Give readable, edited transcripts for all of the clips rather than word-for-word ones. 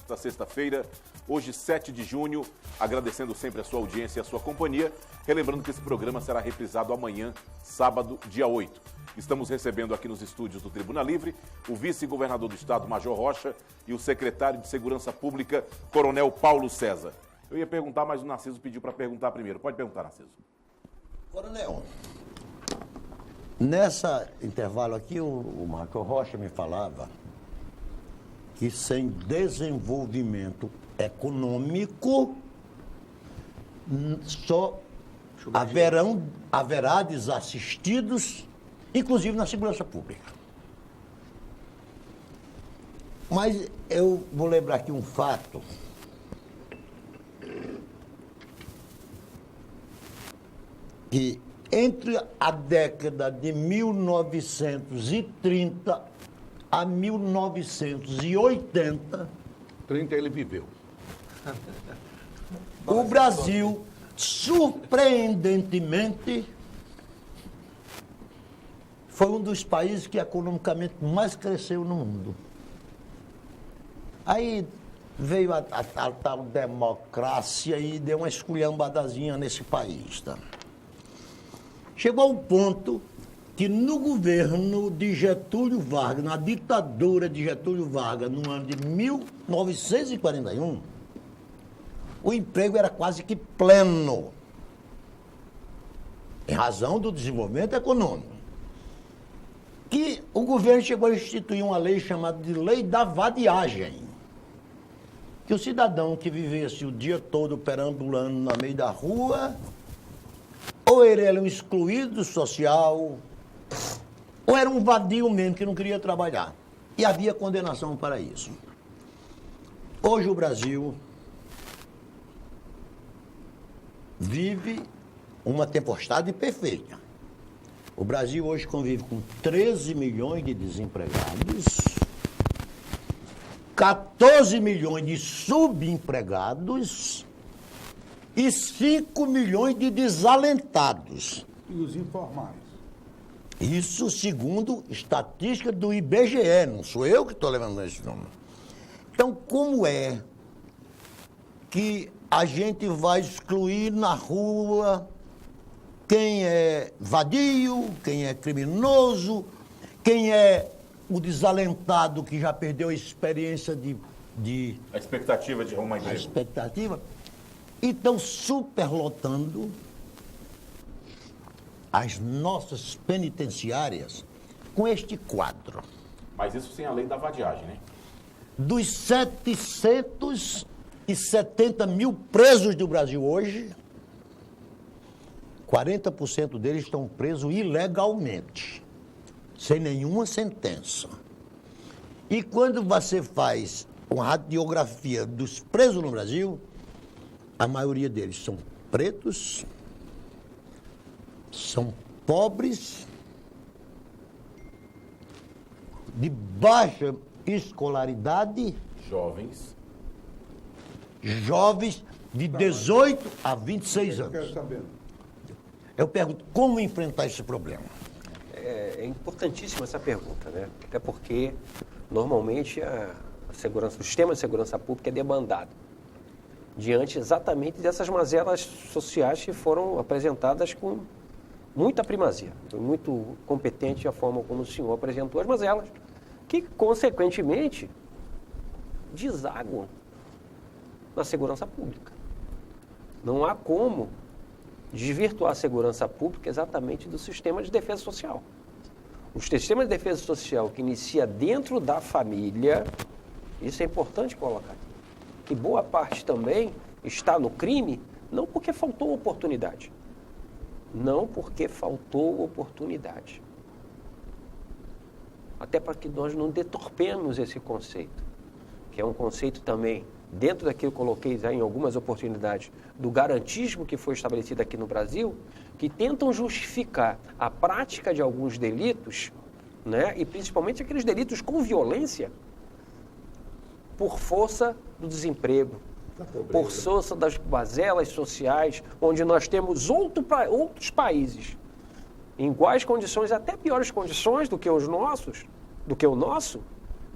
desta sexta-feira, hoje 7 de junho, agradecendo sempre a sua audiência e a sua companhia, relembrando que esse programa será reprisado amanhã, sábado, dia 8. Estamos recebendo aqui nos estúdios do Tribuna Livre o vice-governador do estado, Major Rocha, e o secretário de Segurança Pública, Coronel Paulo César. Eu ia perguntar, mas o Narciso pediu para perguntar primeiro. Pode perguntar, Narciso. Coronel, nessa intervalo aqui, o Major Rocha me falava que sem desenvolvimento econômico só haverá desassistidos, inclusive na segurança pública. Mas eu vou lembrar aqui um fato. Que entre a década de 1930 a 1980... 30 ele viveu. O Brasil, surpreendentemente, foi um dos países que economicamente mais cresceu no mundo. Aí veio a tal democracia e deu uma esculhambadazinha nesse país, tá? Chegou ao ponto que no governo de Getúlio Vargas, na ditadura de Getúlio Vargas, no ano de 1941, o emprego era quase que pleno, em razão do desenvolvimento econômico. Que o governo chegou a instituir uma lei chamada de Lei da Vadiagem, que o cidadão que vivesse o dia todo perambulando no meio da rua, ou ele era um excluído social, ou era um vadio mesmo que não queria trabalhar. E havia condenação para isso. Hoje o Brasil vive uma tempestade perfeita. O Brasil hoje convive com 13 milhões de desempregados, 14 milhões de subempregados e 5 milhões de desalentados. E os informais? Isso segundo estatística do IBGE, não sou eu que estou levando esse número. Então, como é que a gente vai excluir na rua quem é vadio, quem é criminoso, quem é o desalentado que já perdeu a experiência A expectativa de arrumar emprego. A expectativa. E estão superlotando as nossas penitenciárias com este quadro. Mas isso sem a lei da vadiagem, né? Dos 770 mil presos do Brasil hoje, 40% deles estão presos ilegalmente, sem nenhuma sentença. E quando você faz uma radiografia dos presos no Brasil, a maioria deles são pretos, são pobres, de baixa escolaridade, jovens de 18 a 26 anos. Eu quero saber. Eu pergunto, como enfrentar esse problema? É importantíssima essa pergunta, né? Até porque, normalmente, o sistema de segurança pública é demandado diante exatamente dessas mazelas sociais que foram apresentadas com muita primazia. Foi muito competente a forma como o senhor apresentou as mazelas, que, consequentemente, desaguam na segurança pública. Não há como desvirtuar a segurança pública exatamente do sistema de defesa social. O sistema de defesa social que inicia dentro da família, isso é importante colocar, que boa parte também está no crime, não porque faltou oportunidade. Não porque faltou oportunidade. Até para que nós não deturpemos esse conceito, que é um conceito também, dentro daquilo que eu coloquei já em algumas oportunidades, do garantismo que foi estabelecido aqui no Brasil, que tentam justificar a prática de alguns delitos, né, e principalmente aqueles delitos com violência, por força do desemprego, por força das mazelas sociais, onde nós temos outros países em iguais condições, até piores condições do que o nosso,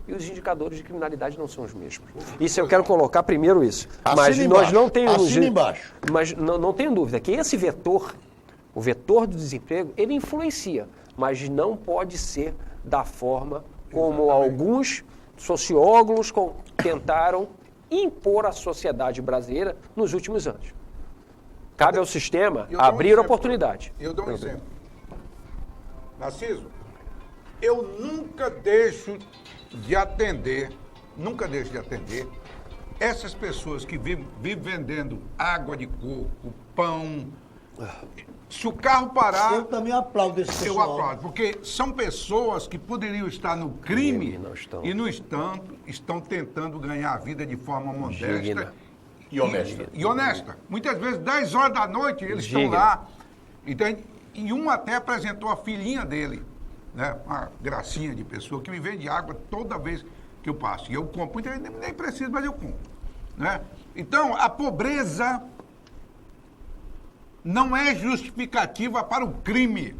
e os indicadores de criminalidade não são os mesmos. Isso eu quero colocar primeiro isso. Assina Mas embaixo, nós não temos... assina embaixo. Mas não tenho dúvida que esse vetor, o vetor do desemprego, ele influencia, mas não pode ser da forma como alguns sociólogos tentaram impor à sociedade brasileira nos últimos anos. Cabe ao sistema abrir oportunidade. Eu dou um exemplo. Narciso, eu nunca deixo de atender essas pessoas que vivem vendendo água de coco, pão. Se o carro parar... Eu também aplaudo esse pessoal. Eu aplaudo, porque são pessoas que poderiam estar no crime e não estão tentando ganhar a vida de forma modesta E honesta. E honesta. Muitas vezes, 10 horas da noite, eles estão lá. Entende? E um até apresentou a filhinha dele, né? Uma gracinha de pessoa que me vende água toda vez que eu passo. E eu compro, nem preciso, mas eu compro. Né? Então, a pobreza não é justificativa para o crime.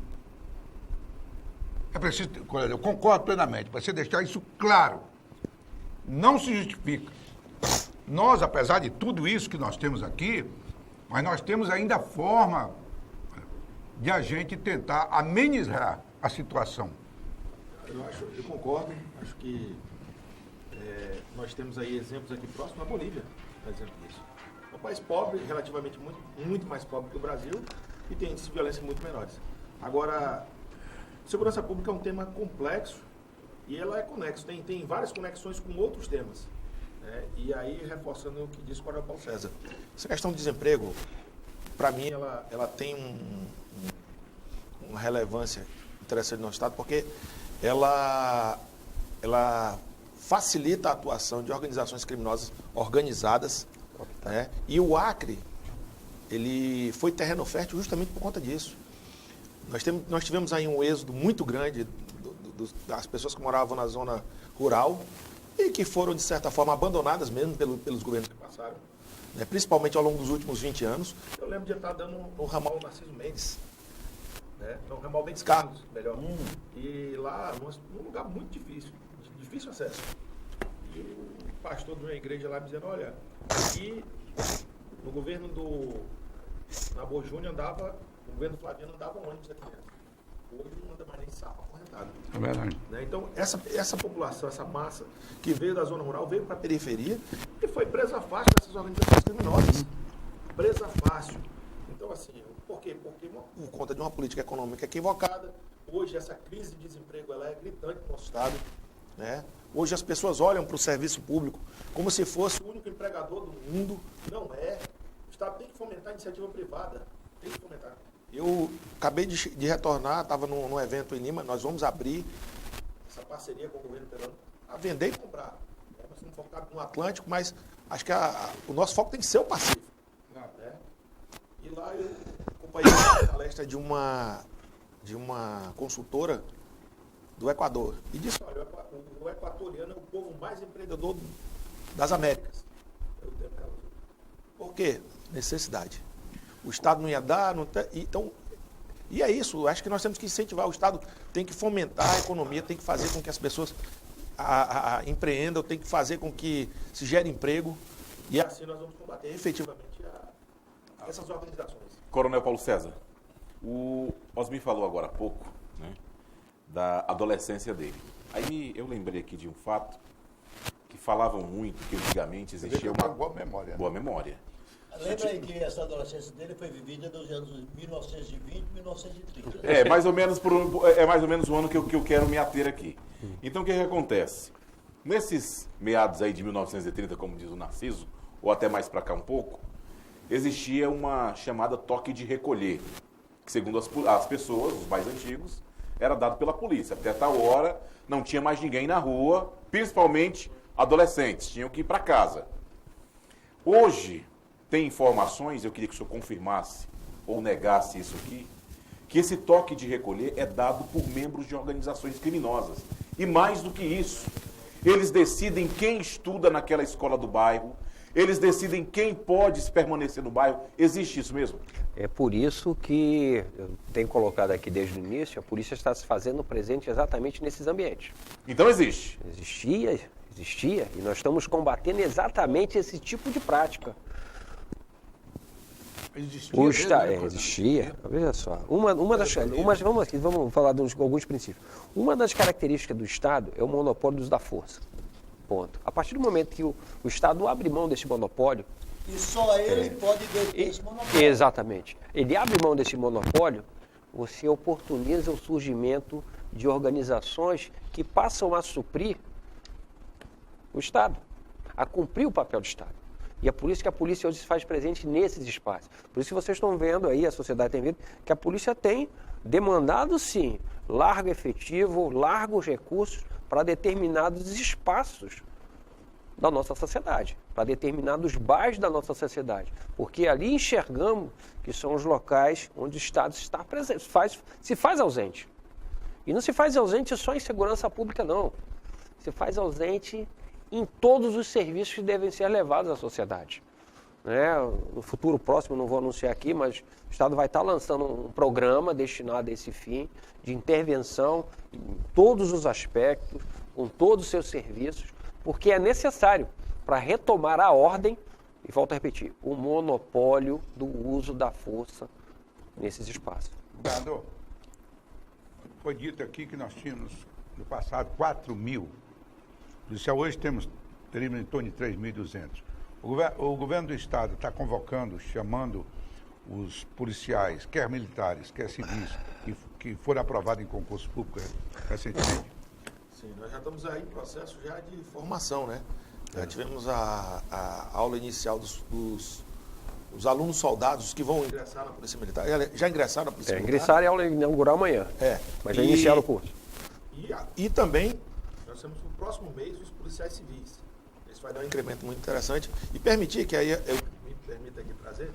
É preciso, eu concordo plenamente, para você deixar isso claro. Não se justifica. Nós, apesar de tudo isso que nós temos aqui, mas nós temos ainda forma de a gente tentar amenizar a situação. Eu concordo, acho que nós temos aí exemplos aqui próximo, a Bolívia, por exemplo disso. É um país pobre, relativamente muito mais pobre que o Brasil, e tem índices de violência muito menores. Agora, segurança pública é um tema complexo e ela é conexo, tem várias conexões com outros temas. E aí, reforçando o que disse o Coronel Paulo César, essa questão do desemprego, para mim, ela tem uma relevância interessante no Estado, porque ela facilita a atuação de organizações criminosas organizadas, né? E o Acre, ele foi terreno fértil justamente por conta disso. Nós tivemos aí um êxodo muito grande das pessoas que moravam na zona rural e que foram, de certa forma, abandonadas mesmo pelos governos que passaram, né? Principalmente ao longo dos últimos 20 anos. Eu lembro de estar dando no ramal Narciso Mendes, né? No ramal Mendes Carlos, melhor. E lá, num lugar muito difícil acesso. E o pastor de uma igreja lá me dizendo, olha, aqui no governo do Nabor Júnior o governo Flaviano andava ônibus aqui dentro. Hoje não anda mais nem sapo acorrentado. É verdade. Né? Então, essa população, essa massa que veio da zona rural, veio para a periferia e foi presa fácil dessas organizações criminosas. Presa fácil. Então, assim, por quê? Porque por conta de uma política econômica equivocada, hoje essa crise de desemprego ela é gritante no nosso Estado. Né? Hoje as pessoas olham para o serviço público como se fosse o único empregador do mundo. Não é. O Estado tem que fomentar a iniciativa privada. Tem que fomentar. Eu acabei de retornar, estava num evento em Lima, nós vamos abrir essa parceria com o governo peruano a vender e comprar. Nós estamos focados no Atlântico, mas acho que o nosso foco tem que ser o Pacífico. Né? E lá eu acompanhei a palestra de uma consultora do Equador. E disse, olha, o equatoriano é o povo mais empreendedor das Américas. Por quê? Necessidade. O Estado não ia dar, então... E é isso, acho que nós temos que incentivar. O Estado tem que fomentar a economia, tem que fazer com que as pessoas empreendam, tem que fazer com que se gere emprego. E assim nós vamos combater efetivamente essas organizações. Coronel Paulo César, o Osmir falou agora há pouco, né, da adolescência dele. Aí eu lembrei aqui de um fato que falavam muito, que antigamente existia uma boa memória. Boa memória. Lembra aí que essa adolescência dele foi vivida dos anos 1920 e 1930. É mais ou menos o ano que eu quero me ater aqui. Então o que acontece? Nesses meados aí de 1930, como diz o Narciso, ou até mais para cá um pouco, existia uma chamada toque de recolher, que segundo as pessoas, os mais antigos, era dado pela polícia. Até tal hora não tinha mais ninguém na rua, principalmente adolescentes, tinham que ir para casa. Hoje, tem informações, eu queria que o senhor confirmasse ou negasse isso aqui, que esse toque de recolher é dado por membros de organizações criminosas. E mais do que isso, eles decidem quem estuda naquela escola do bairro, Eles decidem quem pode permanecer no bairro. Existe isso mesmo? É por isso que eu tenho colocado aqui desde o início, a polícia está se fazendo presente exatamente nesses ambientes. Então existe. Existia, e nós estamos combatendo exatamente esse tipo de prática. Existia. Veja só. Vamos falar de alguns princípios. Uma das características do Estado é o monopólio do uso da força. Ponto. A partir do momento que o Estado abre mão desse monopólio... E só ele pode deter esse monopólio. Exatamente. Ele abre mão desse monopólio, você oportuniza o surgimento de organizações que passam a suprir o Estado, a cumprir o papel do Estado. E é por isso que a polícia hoje se faz presente nesses espaços. Por isso que vocês estão vendo aí, a sociedade tem visto, que a polícia tem demandado, sim, largo efetivo, largos recursos para determinados espaços da nossa sociedade, para determinados bairros da nossa sociedade. Porque ali enxergamos que são os locais onde o Estado está presente, se faz ausente. E não se faz ausente só em segurança pública, não. Se faz ausente em todos os serviços que devem ser levados à sociedade. No futuro próximo, não vou anunciar aqui, mas o Estado vai estar lançando um programa destinado a esse fim, de intervenção em todos os aspectos, com todos os seus serviços, porque é necessário para retomar a ordem, e volto a repetir, o monopólio do uso da força nesses espaços. Governador, foi dito aqui que nós tínhamos, no passado, 4.000 policiais. Hoje teríamos em torno de 3.200. O governo do Estado está convocando, chamando os policiais, quer militares, quer civis, que foram aprovados em concurso público recentemente. Sim, nós já estamos aí em processo já de formação, né? Já tivemos a aula inicial dos alunos soldados que vão ingressar na Polícia Militar. Já ingressaram na Polícia Militar? Ingressaram e a aula inaugurar amanhã. Mas já iniciaram o curso. E também, nós temos no próximo mês os policiais civis. Isso vai dar um incremento muito interessante. E permitir, que aí eu me permito aqui trazer,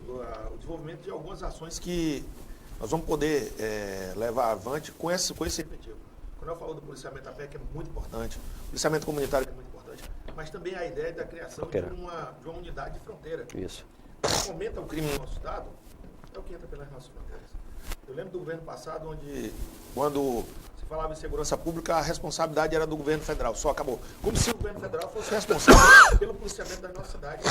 o desenvolvimento de algumas ações que nós vamos poder levar avante com esse efetivo. Quando eu falo do policiamento a pé, que é muito importante, policiamento comunitário que é muito importante, mas também a ideia da criação de uma unidade de fronteira. Isso. O que aumenta o crime no nosso Estado é o que entra pelas nossas fronteiras. Eu lembro do governo passado, quando se falava em segurança pública, a responsabilidade era do governo federal, só acabou. Como se o governo federal fosse responsável pelo policiamento das nossas cidades.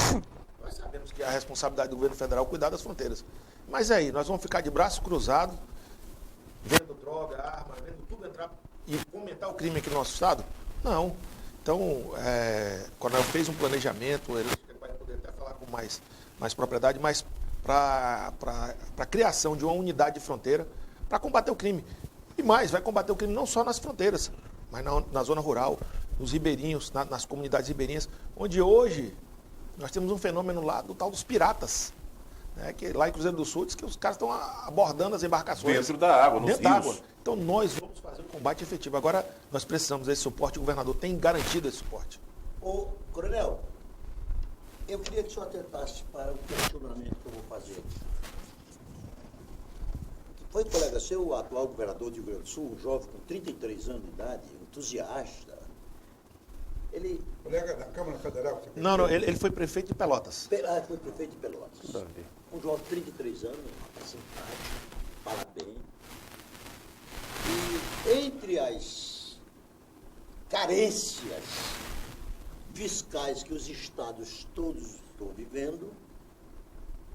Nós sabemos que é a responsabilidade do governo federal cuidar das fronteiras. Mas aí, nós vamos ficar de braço cruzado, vendo droga, arma, vendo tudo entrar e fomentar o crime aqui no nosso Estado? Não. Então, quando eu fiz um planejamento, ele vai poder até falar com mais propriedade, mas para a criação de uma unidade de fronteira para combater o crime. E mais, vai combater o crime não só nas fronteiras, mas na zona rural, nos ribeirinhos, nas comunidades ribeirinhas, onde hoje nós temos um fenômeno lá do tal dos piratas. Que lá em Cruzeiro do Sul diz que os caras estão abordando as embarcações. Dentro da água, nos dentro da rios. água. Então nós vamos fazer um combate efetivo. Agora nós precisamos desse suporte, o governador tem garantido esse suporte. Ô, Coronel, eu queria que o senhor atentasse para o questionamento que eu vou fazer aqui. Foi um colega seu, o atual governador do Rio Grande do Sul, um jovem com 33 anos de idade, entusiasta. Ele... Colega da Câmara Federal? Não, ele foi prefeito de Pelotas. Foi prefeito de Pelotas. Um jovem de 33 anos, simpático, fala bem. E entre as carências fiscais que os estados todos estão vivendo,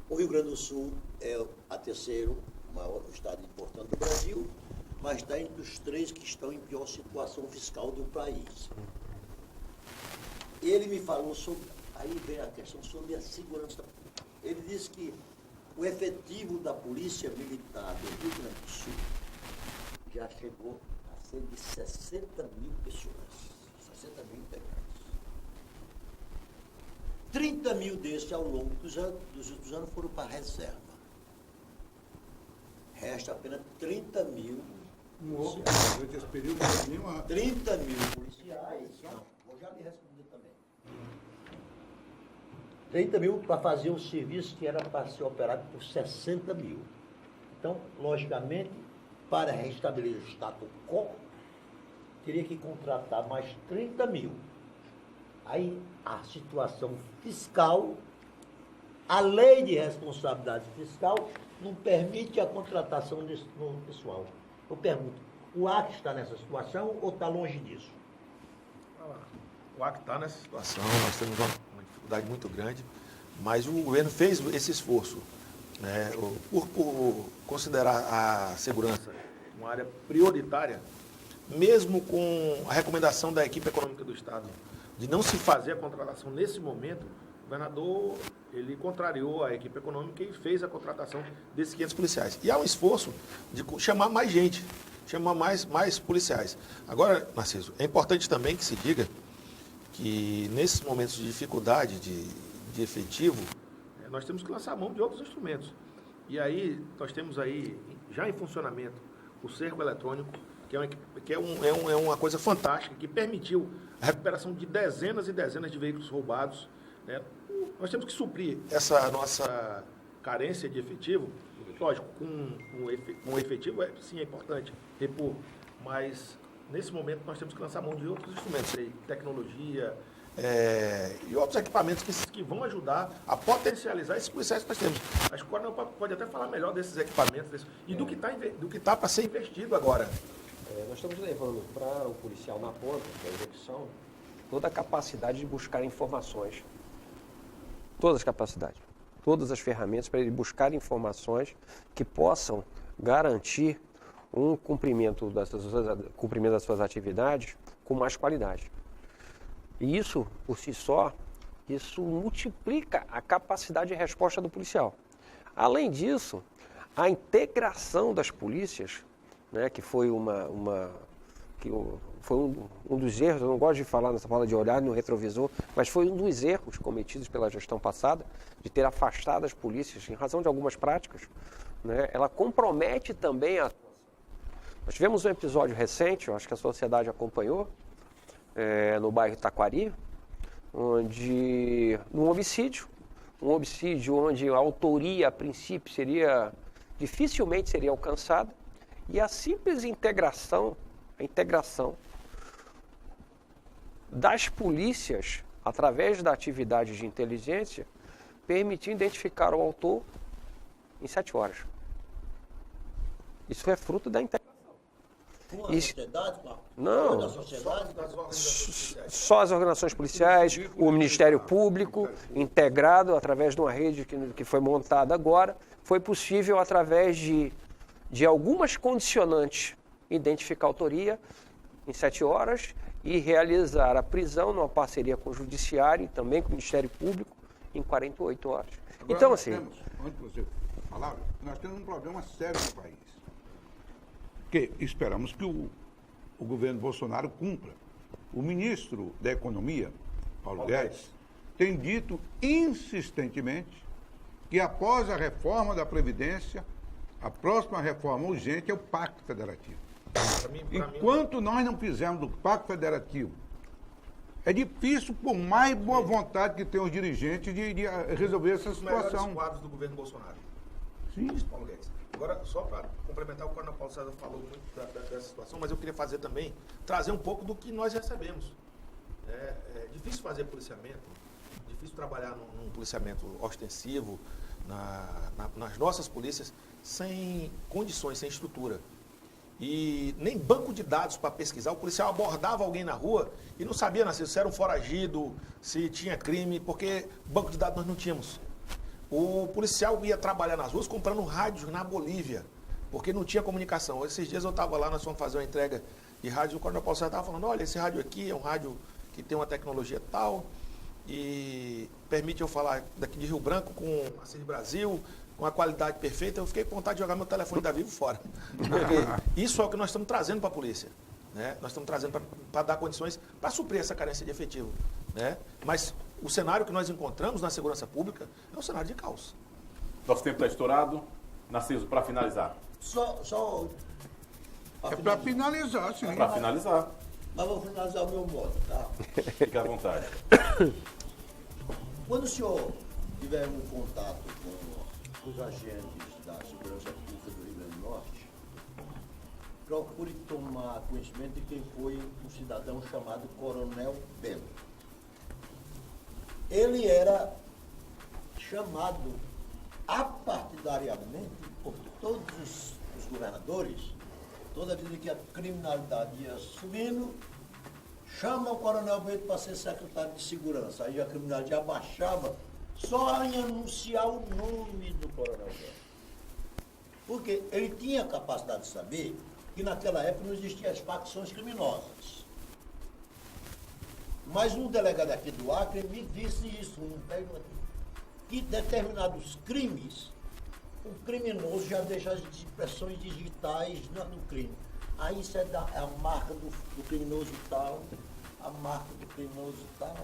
o Rio Grande do Sul é a terceiro maior estado importante do Brasil, mas está entre os 3 que estão em pior situação fiscal do país. Ele me falou sobre, aí vem a questão sobre a segurança. Ele disse que o efetivo da Polícia Militar do Rio Grande do Sul já chegou a ser de 60 mil pessoas, 60 mil integrantes. 30 mil desses ao longo dos últimos anos foram para a reserva. Resta apenas 30 mil. Durante esse período, 30 mil policiais. Não, vou já lhe responder também. 30 mil para fazer um serviço que era para ser operado por 60 mil. Então, logicamente, para restabelecer o status quo, teria que contratar mais 30 mil. Aí a situação fiscal, a lei de responsabilidade fiscal não permite a contratação desse novo pessoal. Eu pergunto, o Acre está nessa situação ou está longe disso? O Acre está nessa situação, nós temos uma dificuldade muito grande, mas o governo fez esse esforço, né, por considerar a segurança uma área prioritária, mesmo com a recomendação da equipe econômica do Estado de não se fazer a contratação nesse momento. O governador, ele contrariou a equipe econômica e fez a contratação desses 500 policiais. E há um esforço de chamar mais gente, chamar mais policiais. Agora, Narciso, é importante também que se diga que nesses momentos de dificuldade de efetivo, nós temos que lançar a mão de outros instrumentos. E aí, nós temos aí, já em funcionamento, o cerco eletrônico, que é uma coisa fantástica, que permitiu a recuperação de dezenas e dezenas de veículos roubados, né? Nós temos que suprir essa nossa carência de efetivo. Lógico, com efetivo, sim, é importante repor, mas nesse momento nós temos que lançar mão de outros instrumentos, tecnologia e outros equipamentos que vão ajudar a potencializar esses policiais que nós temos. Acho que o Coronel pode até falar melhor desses equipamentos do que está para ser investido agora. Nós estamos levando para o policial na ponta, da execução, toda a capacidade de buscar informações. Todas as capacidades, todas as ferramentas para ele buscar informações que possam garantir um cumprimento das suas atividades com mais qualidade. E isso, por si só, isso multiplica a capacidade de resposta do policial. Além disso, a integração das polícias, né, que foi foi um dos erros, eu não gosto de falar nessa fala de olhar no retrovisor, mas foi um dos erros cometidos pela gestão passada, de ter afastado as polícias em razão de algumas práticas, né, ela compromete também a atuação. Nós tivemos um episódio recente, eu acho que a sociedade acompanhou, no bairro Taquari, onde um homicídio onde a autoria, a princípio, dificilmente seria alcançada, e a simples integração das polícias, através da atividade de inteligência, permitiu identificar o autor em 7 horas. Isso é fruto da integração. Com a sociedade? Não. Da sociedade? Só as organizações policiais, o Ministério Público, integrado através de uma rede que foi montada agora, foi possível, através de algumas condicionantes, identificar a autoria em 7 horas e realizar a prisão numa parceria com o Judiciário e também com o Ministério Público em 48 horas. Agora, então, assim... Antes de você falar, nós temos um problema sério no país. Que esperamos que o governo Bolsonaro cumpra. O ministro da Economia, Paulo Guedes, tem dito insistentemente que após a reforma da Previdência, a próxima reforma urgente é o Pacto Federativo. Enquanto nós não fizermos do Pacto Federativo, é difícil, por mais boa vontade que tenham os dirigentes, de resolver essa situação. Os quadros do governo Bolsonaro. Sim. Paulo Guedes. Agora, só para complementar, o Coronel Paulo César falou muito dessa situação, mas eu queria fazer também, trazer um pouco do que nós recebemos. É difícil fazer policiamento, difícil trabalhar num policiamento ostensivo, nas nossas polícias, sem condições, sem estrutura. E nem banco de dados para pesquisar. O policial abordava alguém na rua e não sabia se era um foragido, se tinha crime, porque banco de dados nós não tínhamos. O policial ia trabalhar nas ruas comprando rádios na Bolívia, porque não tinha comunicação. Esses dias eu estava lá, nós fomos fazer uma entrega de rádio, o Coronel Paulo César estava falando, olha, esse rádio aqui é um rádio que tem uma tecnologia tal, e permite eu falar daqui de Rio Branco com a Assis Brasil, com a qualidade perfeita. Eu fiquei com vontade de jogar meu telefone da Vivo fora. Porque isso é o que nós estamos trazendo para a polícia. Né? Nós estamos trazendo para dar condições para suprir essa carência de efetivo. Né? Mas o cenário que nós encontramos na segurança pública é um cenário de caos. Nosso tempo está estourado. Narciso, para finalizar. Só É para finalizar, sim. Para finalizar. Mas vou finalizar o meu modo, tá? Fique à vontade. Quando o senhor tiver um contato com os agentes da Segurança Pública do Rio Grande do Norte, procure tomar conhecimento de quem foi um cidadão chamado Coronel Belo. ele era chamado apartidariamente por todos os governadores, toda vida que a criminalidade ia subindo, chama o Coronel Brito para ser secretário de segurança. Aí a criminalidade abaixava só em anunciar o nome do Coronel Brito. Porque ele tinha a capacidade de saber que naquela época não existiam as facções criminosas. Mas um delegado aqui do Acre me disse isso, que determinados crimes, o criminoso já deixa as impressões digitais no crime. Aí isso é a marca do criminoso tal, a marca do criminoso tal.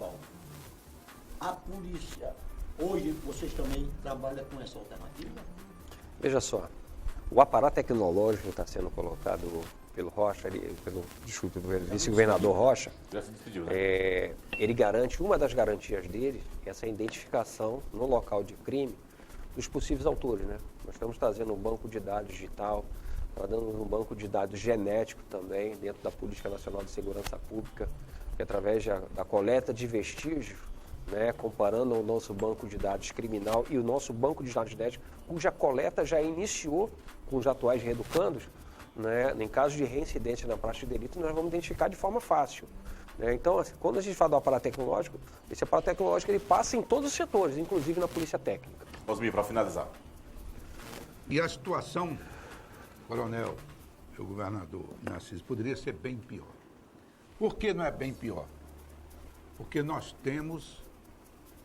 Bom, a polícia, hoje vocês também trabalham com essa alternativa? Veja só, o aparato tecnológico que está sendo colocado pelo Rocha, pelo vice-governador Rocha, Já se despediu, né? ele garante, uma das garantias dele, é essa identificação no local de crime dos possíveis autores, né? Nós estamos trazendo um banco de dados digital, trazendo um banco de dados genético também, dentro da Política Nacional de Segurança Pública, que através da coleta de vestígios, né, comparando o nosso banco de dados criminal e o nosso banco de dados genético, cuja coleta já iniciou com os atuais reeducandos, né, em caso de reincidência na prática de delito, nós vamos identificar de forma fácil. Né? Então, assim, quando a gente fala do aparato tecnológico, esse aparato tecnológico ele passa em todos os setores, inclusive na polícia técnica. Osmir, para finalizar. E a situação, coronel, o governador Narciso, poderia ser bem pior. Por que não é bem pior? Porque nós temos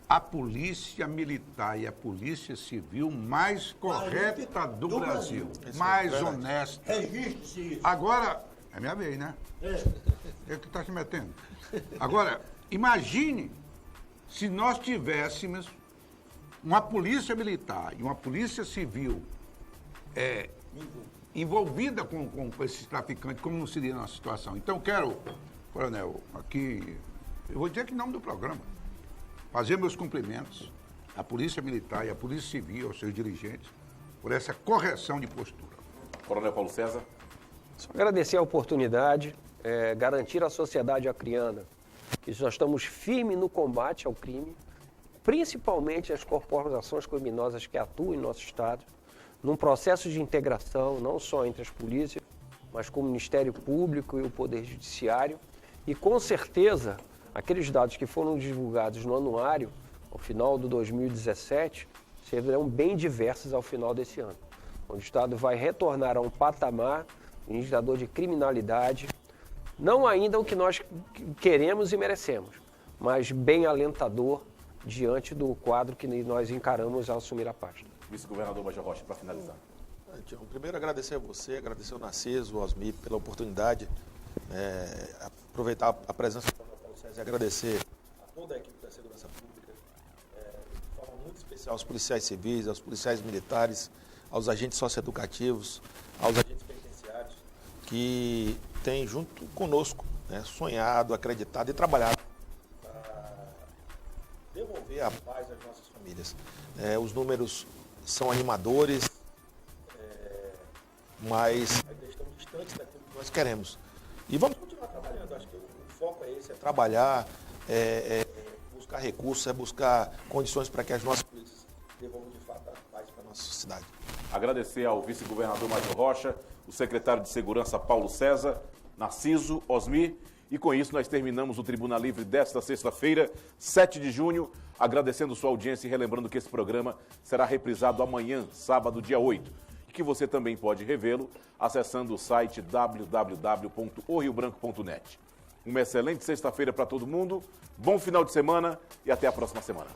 a polícia militar e a polícia civil mais correta do Brasil, mais honesta. Registre-se isso. Agora, é minha vez, né? É que está se metendo. Agora, imagine se nós tivéssemos uma polícia militar e uma polícia civil envolvida com esses traficantes, como não seria a nossa situação. Então, quero, coronel, aqui, eu vou dizer que em nome do programa, fazer meus cumprimentos à Polícia Militar e à Polícia Civil, aos seus dirigentes, por essa correção de postura. Coronel Paulo César. Só agradecer a oportunidade, garantir à sociedade acriana que nós estamos firmes no combate ao crime, principalmente as corporações criminosas que atuam em nosso Estado, num processo de integração, não só entre as polícias, mas com o Ministério Público e o Poder Judiciário. E, com certeza, aqueles dados que foram divulgados no anuário, ao final de 2017, serão bem diversos ao final desse ano, onde o Estado vai retornar a um patamar, um indicador de criminalidade, não ainda o que nós queremos e merecemos, mas bem alentador diante do quadro que nós encaramos ao assumir a pasta. Vice-governador Major Rocha, para finalizar. Tiago, primeiro agradecer a você, agradecer ao Narciso, ao Osmir pela oportunidade, aproveitar a presença do Paulo César e agradecer a toda a equipe da Segurança Pública, de forma muito especial aos policiais civis, aos policiais militares, aos agentes socioeducativos, aos agentes penitenciários, que têm junto conosco, né, sonhado, acreditado e trabalhado para devolver a paz às nossas famílias. Os números são animadores, mas ainda estão distantes daquilo que nós queremos. E vamos continuar trabalhando. Acho que o foco é esse, é trabalhar, buscar recursos, buscar condições para que as nossas polícias devolvam de fato a paz para a nossa sociedade. Agradecer ao vice-governador Major Rocha, o secretário de Segurança Paulo César, Narciso, Osmir. E com isso nós terminamos o Tribuna Livre desta sexta-feira, 7 de junho, agradecendo sua audiência e relembrando que esse programa será reprisado amanhã, sábado, dia 8, e que você também pode revê-lo acessando o site www.oriobranco.net. Uma excelente sexta-feira para todo mundo, bom final de semana e até a próxima semana.